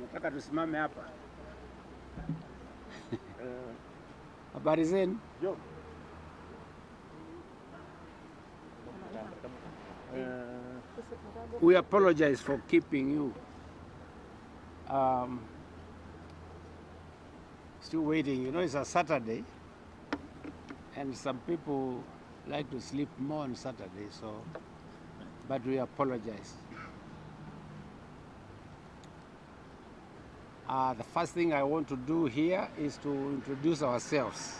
Nataka tusimame hapa. Habari zenu? We apologize for keeping you still waiting. You know, it's a Saturday, and some people like to sleep more on Saturday, so, but we apologize. The first thing I want to do here is to introduce ourselves.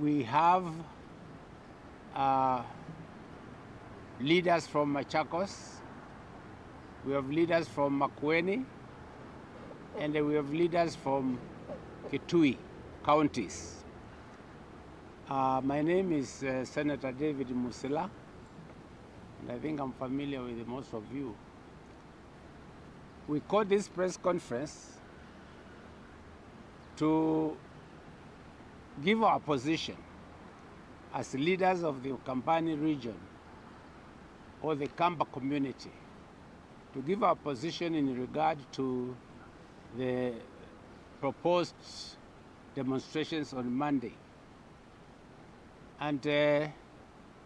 We have leaders from Machakos, we have leaders from Makueni, and we have leaders from Kitui counties. My name is Senator David Musila, and I think I'm familiar with most of you. We called this press conference to give our position as leaders of the Ukambani region or the Kamba community, to give our position in regard to the proposed demonstrations on Monday. And this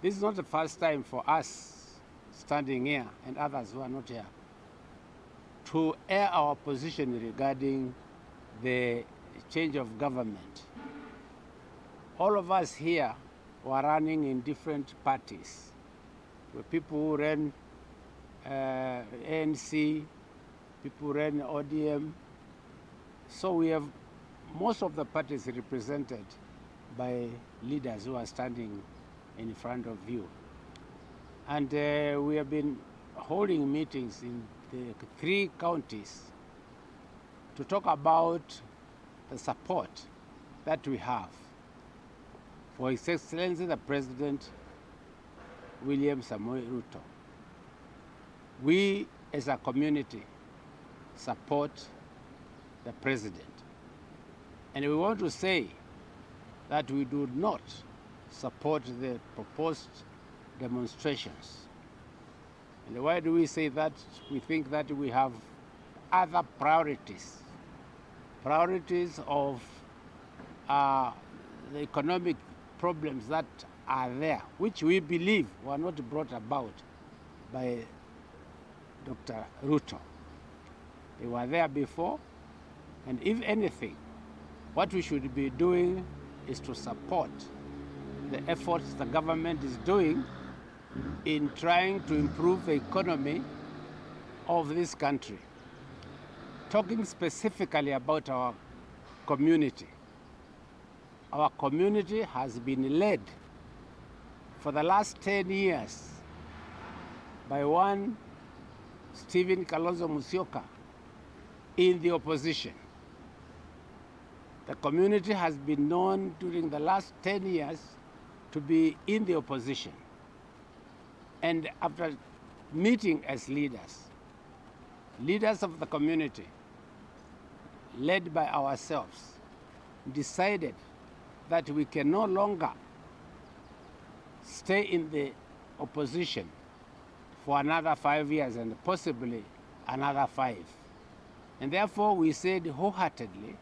is not the first time for us standing here and others who are not here to air our position regarding the change of government. All of us here were running in different parties. There were people who ran ANC, people who ran ODM. So we have most of the parties represented by leaders who are standing in front of you. And we have been holding meetings in the 3 counties to talk about the support that we have for His Excellency the President William Samoei Ruto. We as a community support the President. And we want to say that we do not support the proposed demonstrations. And why do we say that? We think that we have other priorities. Priorities of the economic problems that are there, which we believe were not brought about by Dr. Ruto. They were there before, and if anything, what we should be doing is to support the efforts the government is doing in trying to improve the economy of this country. Talking specifically about our community. Our community has been led for the last 10 years by one Stephen Kalonzo Musyoka in the opposition. The community has been known during the last 10 years to be in the opposition. And after meeting as leaders of the community, led by ourselves, decided that we can no longer stay in the opposition for another 5 years and possibly another 5. And therefore we said wholeheartedly,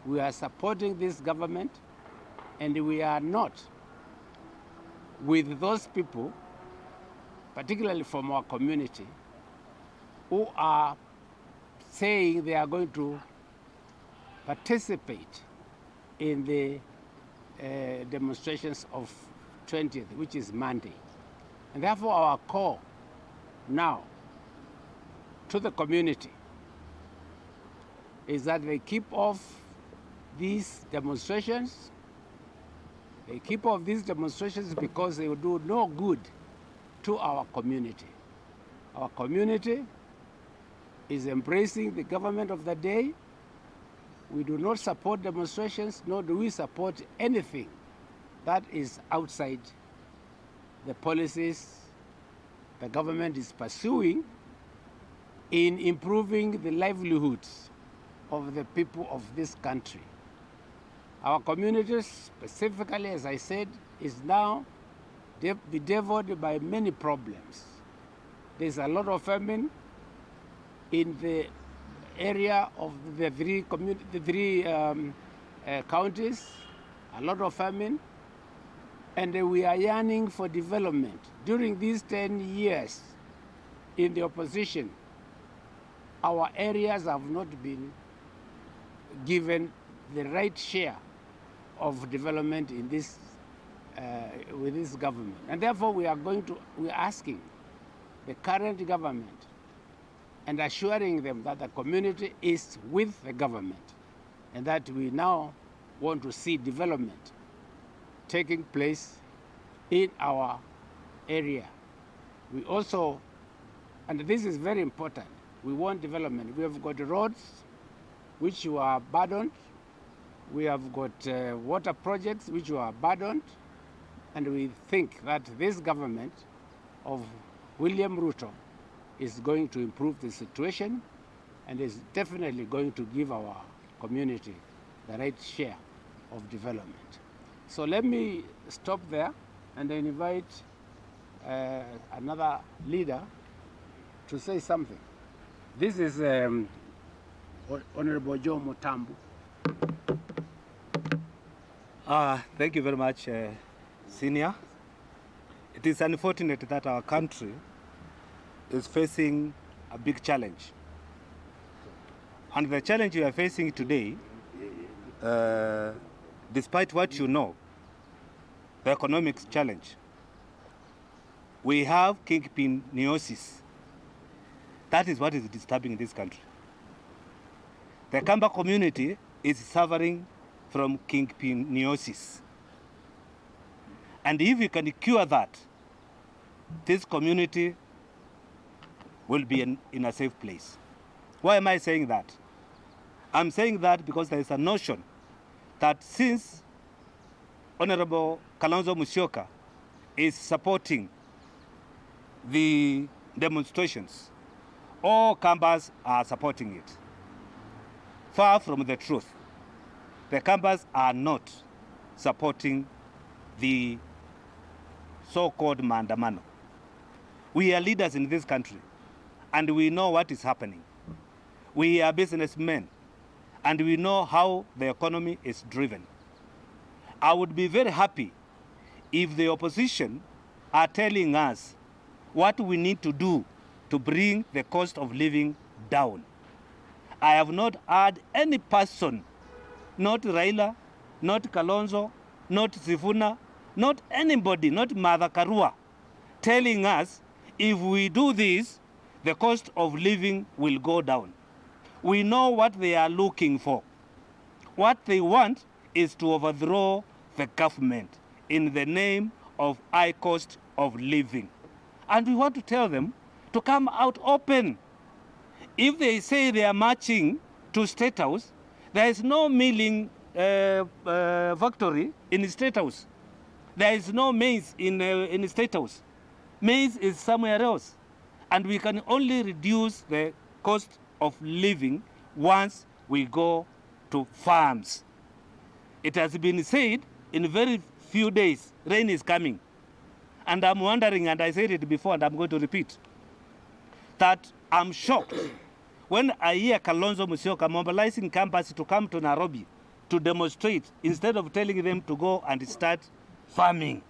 we are supporting this government, and we are not with those people, particularly from our community, who are saying they are going to participate in the demonstrations of 20th, which is Monday. And therefore our call now to the community is that they keep off these demonstrations. They keep off these demonstrations because they will do no good to our community. Our community is embracing the government of the day. We do not support demonstrations, nor do we support anything that is outside the policies the government is pursuing in improving the livelihoods of the people of this country. Our community specifically, as I said, is now bedeviled by many problems. There's a lot of famine, in the area of the three counties, a lot of famine, and we are yearning for development. During these 10 years in the opposition, our areas have not been given the right share of development in this, with this government. And therefore we're asking the current government and assuring them that the community is with the government and that we now want to see development taking place in our area. We also, and this is very important, we want development. We have got roads which were abandoned. We have got water projects which were abandoned. And we think that this government of William Ruto is going to improve the situation and is definitely going to give our community the right share of development. So let me stop there and then invite another leader to say something. This is Honorable Joe Mutambu. Thank you very much, Senior. It is unfortunate that our country is facing a big challenge. And the challenge we are facing today, despite what you know, the economic challenge, we have kingpin neosis. That is what is disturbing this country. The Kamba community is suffering from kingpin neosis. And if we can cure that, this community will be in a safe place. Why am I saying that? I'm saying that because there is a notion that since Honorable Kalonzo Musyoka is supporting the demonstrations, all Kambas are supporting it. Far from the truth. The Kambas are not supporting the so-called maandamano. We are leaders in this country, and we know what is happening. We are businessmen, and we know how the economy is driven. I would be very happy if the opposition are telling us what we need to do to bring the cost of living down. I have not heard any person, not Raila, not Kalonzo, not Sifuna, not anybody, not Mother Karua, telling us if we do this, the cost of living will go down. We know what they are looking for. What they want is to overthrow the government in the name of high cost of living. And we want to tell them to come out open. If they say they are marching to State House, there is no milling factory in State House. There is no maize in State House. Maize is somewhere else. And we can only reduce the cost of living once we go to farms. It has been said in very few days, rain is coming. And I'm wondering, and I said it before and I'm going to repeat, that I'm shocked when I hear Kalonzo Musyoka mobilizing campus to come to Nairobi to demonstrate instead of telling them to go and start farming.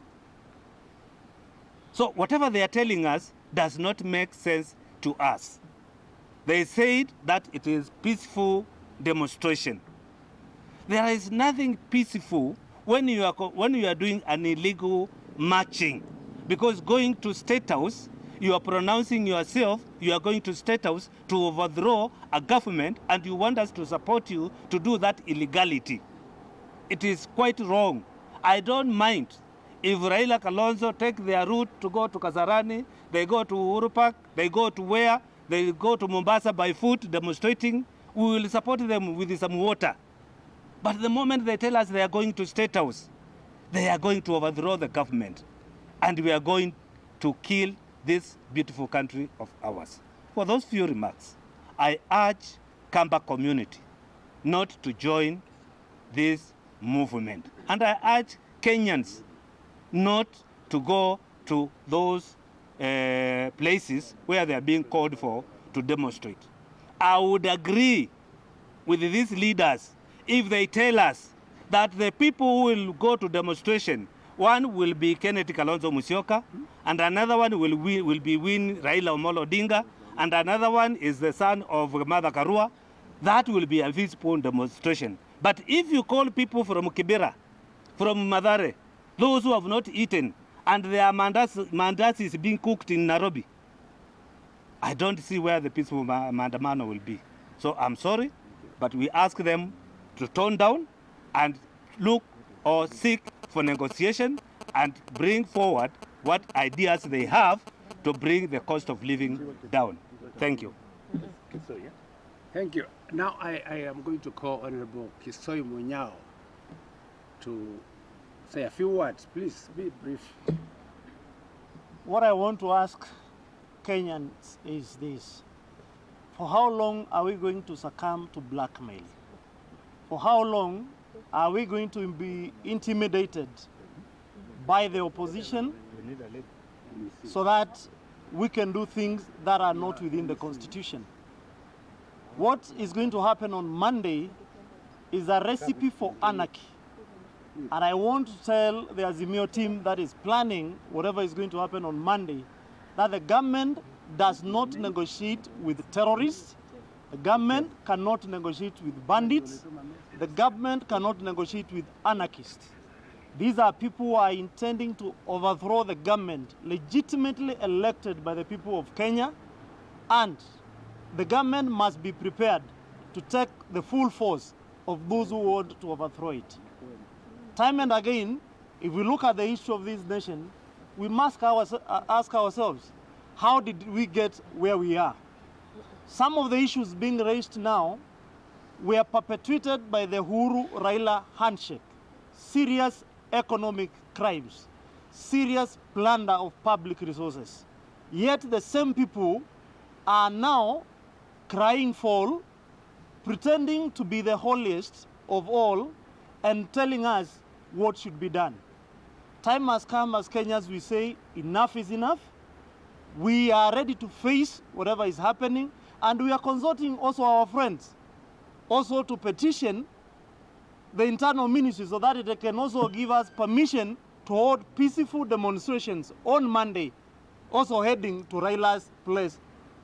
So whatever they are telling us does not make sense to us. They said that it is peaceful demonstration. There is nothing peaceful when you are doing an illegal marching, because going to State House, you are pronouncing yourself, you are going to State House to overthrow a government, and you want us to support you to do that illegality. It is quite wrong. I don't mind if Raila Kalonzo take their route to go to Kasarani, they go to Uhuru Park, they go to where, they go to Mombasa by foot demonstrating, we will support them with some water. But the moment they tell us they are going to State House, they are going to overthrow the government, and we are going to kill this beautiful country of ours. For those few remarks, I urge Kamba community not to join this movement. And I urge Kenyans not to go to those places where they are being called for to demonstrate. I would agree with these leaders if they tell us that the people who will go to demonstration, one will be Kenneth Kalonzo Musyoka, and another one will be Raila Amolo Odinga, and another one is the son of Martha Karua. That will be a peaceful demonstration. But if you call people from Kibera, from Mathare, those who have not eaten, and their mandas is being cooked in Nairobi, I don't see where the peaceful mandamano will be. So I'm sorry, but we ask them to tone down and look or seek for negotiation and bring forward what ideas they have to bring the cost of living down. Thank you. Thank you. Now I am going to call Honorable Kisoi Munyao to say a few words. Please be brief. What I want to ask Kenyans is this. For how long are we going to succumb to blackmail? For how long are we going to be intimidated by the opposition so that we can do things that are not within the Constitution? What is going to happen on Monday is a recipe for anarchy. And I want to tell the Azimio team that is planning whatever is going to happen on Monday that the government does not negotiate with terrorists. The government cannot negotiate with bandits. The government cannot negotiate with anarchists. These are people who are intending to overthrow the government legitimately elected by the people of Kenya, and the government must be prepared to take the full force of those who want to overthrow it. Time and again, if we look at the issue of this nation, we must ask ourselves, how did we get where we are? Some of the issues being raised now were perpetuated by the Uhuru-Raila handshake. Serious economic crimes, serious plunder of public resources. Yet the same people are now crying foul, pretending to be the holiest of all, and telling us what should be done. Time has come as Kenyans, we say enough is enough. We are ready to face whatever is happening, and we are consulting also our friends, also to petition the internal ministry so that it can also give us permission to hold peaceful demonstrations on Monday, also heading to Raila's place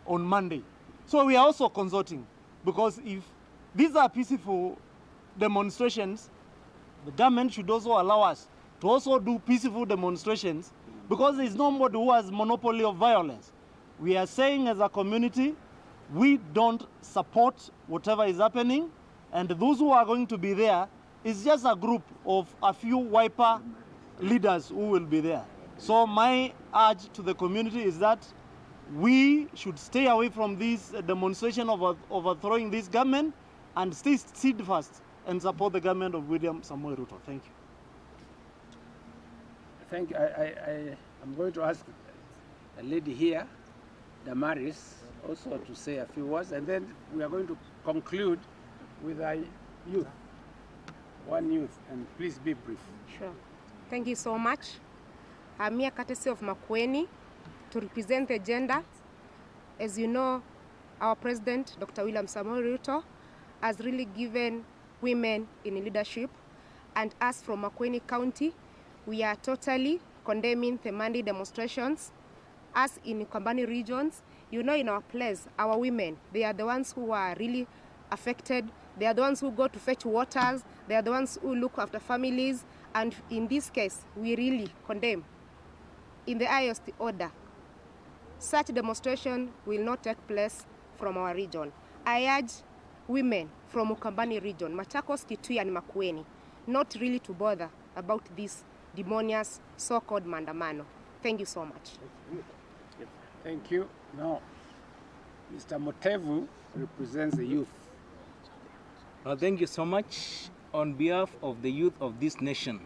on Monday. So we are also consulting, because if these are peaceful demonstrations, the government should also allow us to also do peaceful demonstrations, because there is nobody who has monopoly of violence. We are saying as a community, we don't support whatever is happening, and those who are going to be there is just a group of a few wiper leaders who will be there. So my urge to the community is that we should stay away from this demonstration of overthrowing this government and stay steadfast and support the government of William Samoei Ruto. Thank you. Thank you. I'm going to ask a lady here, Damaris, also to say a few words, and then we are going to conclude with our youth. One youth, and please be brief. Sure. Thank you so much. I'm here courtesy of Makueni to represent the gender. As you know, our president, Dr. William Samoei Ruto, has really given women in leadership, and us from Makueni County, we are totally condemning the Monday demonstrations. Us in Kambani regions, you know, in our place, our women, they are the ones who are really affected. They are the ones who go to fetch waters. They are the ones who look after families. And in this case, we really condemn, in the highest order, such demonstration will not take place from our region. I urge women from Ukambani region, Machakos, Kitui, and Makueni, not really to bother about this demonious so-called mandamano. Thank you so much. Thank you. Now, Mr. Motevu represents the youth. Thank you so much. On behalf of the youth of this nation,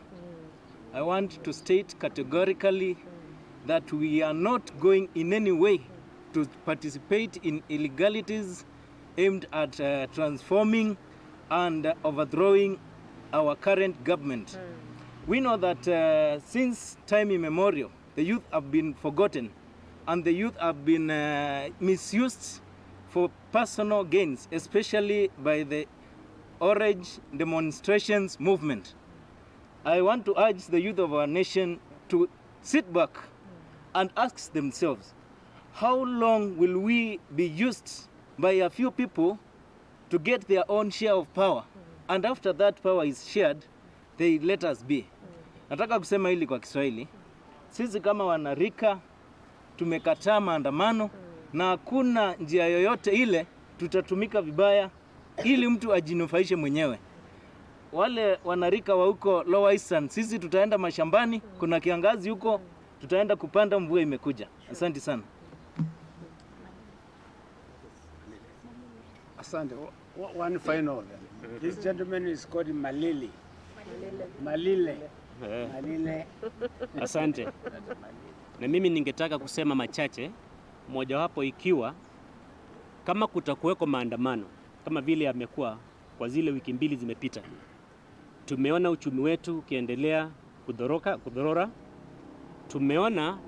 I want to state categorically that we are not going in any way to participate in illegalities aimed at transforming and overthrowing our current government. We know that since time immemorial, the youth have been forgotten and the youth have been misused for personal gains, especially by the orange demonstrations movement. I want to urge the youth of our nation to sit back and ask themselves, how long will we be used by a few people to get their own share of power? And after that power is shared, they let us be. Nataka kusema hili kwa Kiswahili. Sisi kama wanarika tumekataa maandamano na hakuna njia yoyote ile tutatumika vibaya ili mtu ajinufaishe mwenyewe. Wale wanarika wa huko Lower Eastern, sisi tutaenda mashambani, kuna kiangazi huko, tutaenda kupanda, mvua imekuja. Asante sana. Asante. One final. This gentleman is called Malili. Malile. Malile. Asante. Na mimi ningetaka kusema machache, mojawapo ikiwa kama kutakuweko maandamano kama vile yamekuwa kwa zile wiki mbili zimepita. Tumeona uchumi wetu ukiendelea kudorora. Tumeona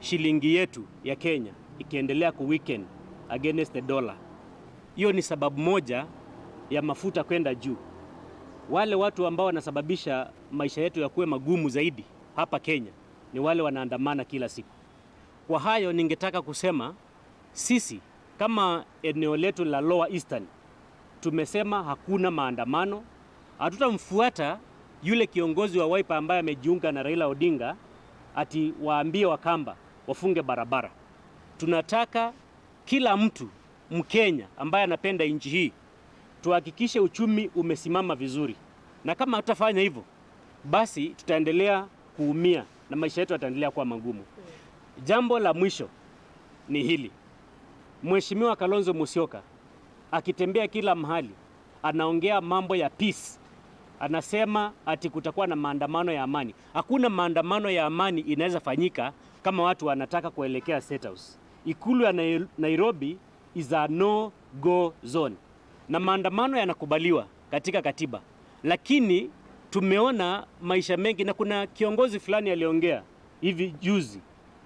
shilingi yetu ya Kenya ikiendelea weaken against the dollar. Hiyo ni sababu moja ya mafuta kwenda juu. Wale watu ambao wanasababisha maisha yetu yakuwe magumu zaidi hapa Kenya ni wale wanaandamana kila siku. Kwa hayo ningetaka kusema sisi kama eneo letu la Lower Eastern tumesema hakuna maandamano. Hatutamfuata yule kiongozi wa Wiper ambaye amejiunga na Raila Odinga ati waambie wa Kamba wafunge barabara. Tunataka kila mtu Mkenya ambaye anapenda nchi hii tuhakikishe uchumi umesimama vizuri. Na kama hatutafanya hivyo, basi tutaendelea kuumia na maisha yetu yataendelea kuwa magumu. Jambo la mwisho ni hili. Mheshimiwa Kalonzo Musyoka akitembea kila mahali anaongea mambo ya peace. Anasema ati kutakuwa na maandamano ya amani. Hakuna maandamano ya amani inaweza fanyika kama watu wanataka kuelekea State House. Ikulu ya Nairobi is a no-go zone. Na maandamano yanakubaliwa katika katiba. Lakini tumeona maisha mengi na kuna kiongozi fulani aliongea hivi juzi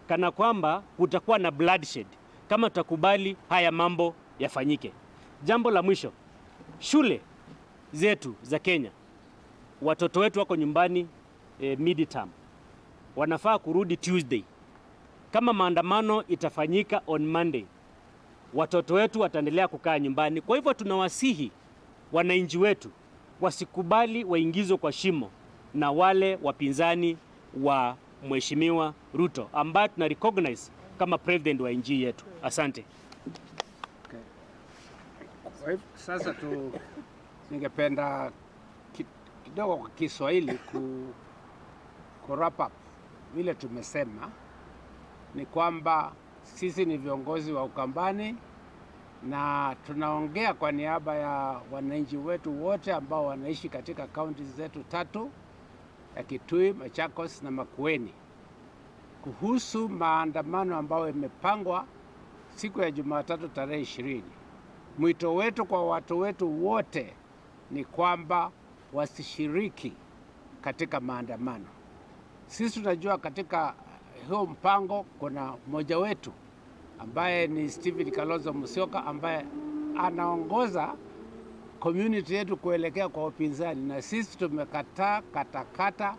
kana kwamba kutakuwa na bloodshed kama tutakubali haya mambo yafanyike. Jambo la mwisho, shule zetu za Kenya, watoto wetu wako nyumbani mid-term. Wanafaa kurudi Tuesday. Kama maandamano itafanyika on Monday, watoto wetu wataendelea kukaa nyumbani. Kwa hivyo tunawasihi wananchi wetu wasikubali waingizwe kwa shimo na wale wapinzani wa Mheshimiwa Ruto ambaye tuna recognize kama president wa nchi yetu. Asante. Okay. Kwa hivyo sasa ningependa kidogo kwa Kiswahili ku wrap up. Vile tumesema ni kwamba sisi ni viongozi wa Ukambani na tunaongea kwa niaba ya wananchi wetu wote ambao wanaishi katika kaunti zetu tatu ya Kitui, Machakos na Makueni kuhusu maandamano ambayo imepangwa siku ya Jumatatu tarehe 20. Mwito wetu kwa watu wetu wote ni kwamba wasishiriki katika maandamano. Sisi tunajua katika huo mpango kuna mmoja wetu ambaye ni Stephen Kalonzo Musyoka ambaye anaongoza community yetu kuelekea kwa upinzani, na sisi tumekataa katakata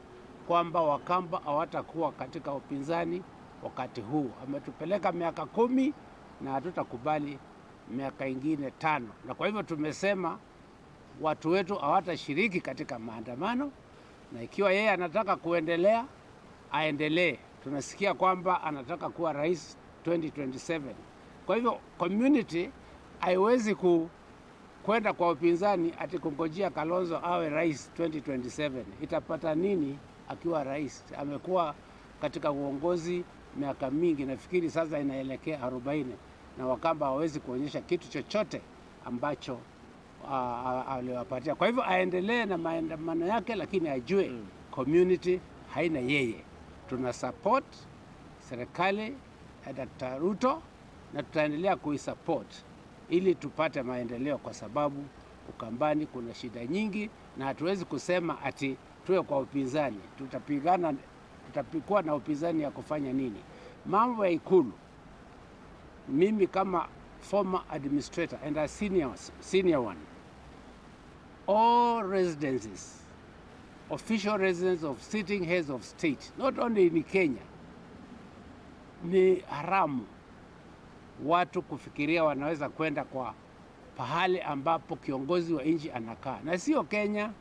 kwamba Wakamba hawatakuwa katika upinzani wakati huu. Ametupeleka miaka 10 na hatutakubali miaka ingine 5. Na kwa hivyo tumesema watu wetu hawatashiriki katika maandamano, na ikiwa yeye anataka kuendelea aendelee. Tunasikia kwamba anataka kuwa rais 2027. Kwa hivyo community haiwezi kwenda kwa upinzani ati kungojea Kalonzo awe rais 2027. Itapata nini akiwa rais? Amekuwa katika uongozi miaka mingi, nafikiri sasa inaelekea 40, na Wakamba hawezi kuonyesha kitu chochote ambacho aliwapatia. Kwa hivyo aendelee na maandamano yake, lakini ajue community haina yeye. Tuna support serikali ya Dr. Ruto na tutaendelea kuisupport ili tupate maendeleo, kwa sababu Ukambani kuna shida nyingi na hatuwezi kusema ati tuwe kwa upinzani. Tutapikuwa na upinzani ya kufanya nini? Mambo ya Ikulu, mimi kama former administrator and a senior one, all residences, official residence of sitting heads of state, not only in Kenya, ni haramu watu kufikiria wanaweza kwenda kwa pahali ambapo kiongozi wa nchi anakaa, na sio Kenya.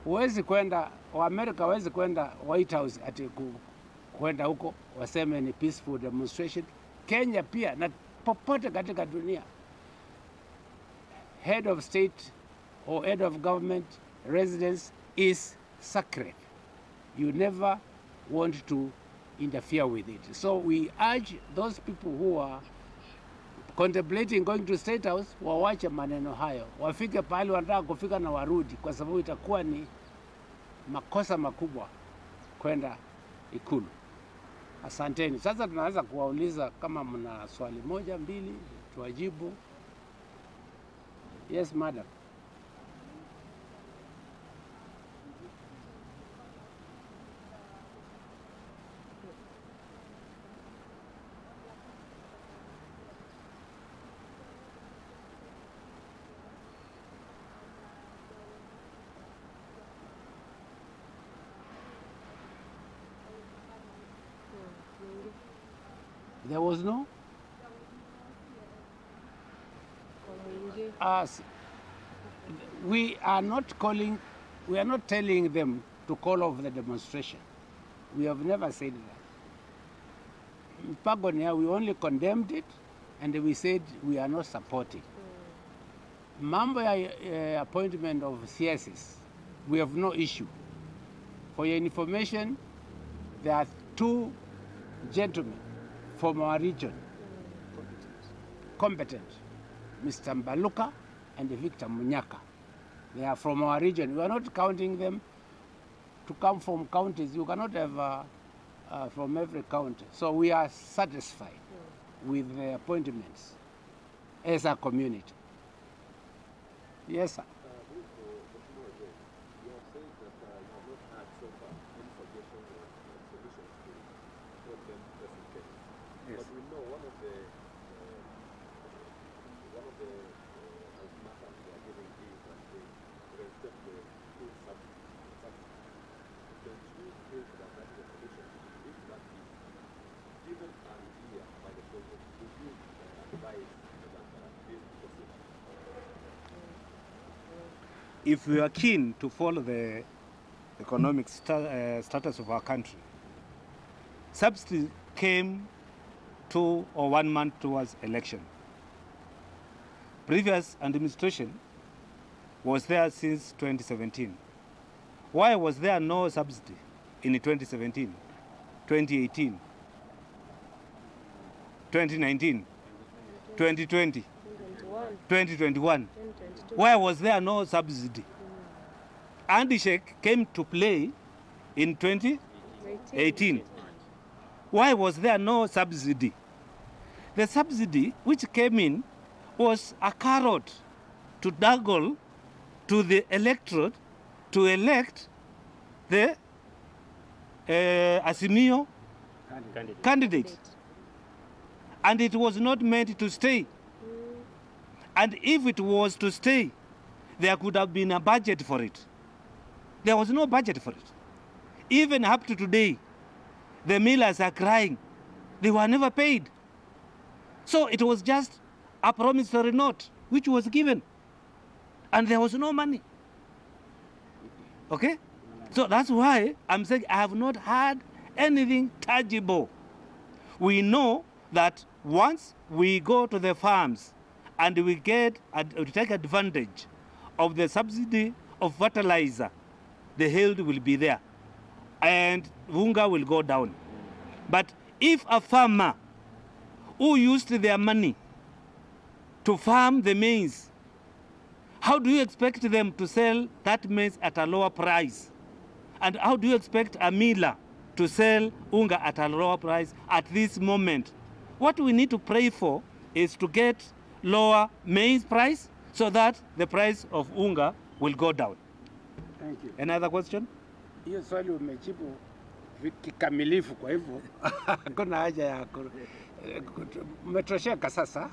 Huwezi kwenda Amerika, huwezi kwenda White House ati kwenda huko waseme ni peaceful demonstration. Kenya pia na popote katika dunia, head of state or head of government residence is sacred. You never want to interfere with it. So we urge those people who are contemplating going to State House wawache maneno hayo, wafike pahali wanataka kufika na warudi, kwa sababu itakuwa ni makosa makubwa kwenda Ikulu. Asanteni. Sasa tunaweza kuwauliza kama mna swali moja mbili tuwajibu. Yes, madam. There was no? We are not telling them to call off the demonstration. We have never said that. Pagonia, we only condemned it and we said we are not supporting. Mambo ya appointment of CSs, we have no issue. For your information, there are two gentlemen from our region, competent, Mr. Mbaluka and Victor Munyaka. They are from our region. We are not counting them to come from counties. You cannot have from every county. So we are satisfied with the appointments as a community. Yes, sir. But we know one of the ultimatums they are giving is that they respect the full subsidy. Don't you feel that that is a solution? If that is given an idea by the president, would you advise that this proceed? If we are keen to follow the economic status of our country, subsidy came 2 or 1 month towards election. Previous administration was there since 2017. Why was there no subsidy in 2017, 2018, 2019, 2020, 2021? Why was there no subsidy? Handshake came to play in 2018. Why was there no subsidy? The subsidy which came in was a carrot to dangle to the electorate to elect the Azimio candidate. And it was not meant to stay. And if it was to stay, there could have been a budget for it. There was no budget for it. Even up to today, the millers are crying. They were never paid. So it was just a promissory note which was given. And there was no money. Okay? So that's why I'm saying I have not had anything tangible. We know that once we go to the farms and we take advantage of the subsidy of fertilizer, the yield will be there and unga will go down. But if a farmer who used their money to farm the maize, how do you expect them to sell that maize at a lower price? And how do you expect a miller to sell unga at a lower price at this moment? What we need to pray for is to get lower maize price so that the price of unga will go down. Thank you. Another question? Hiyo swali umejibu kikamilifu, kwa hivyo hakuna haja ya umetosheka sasa.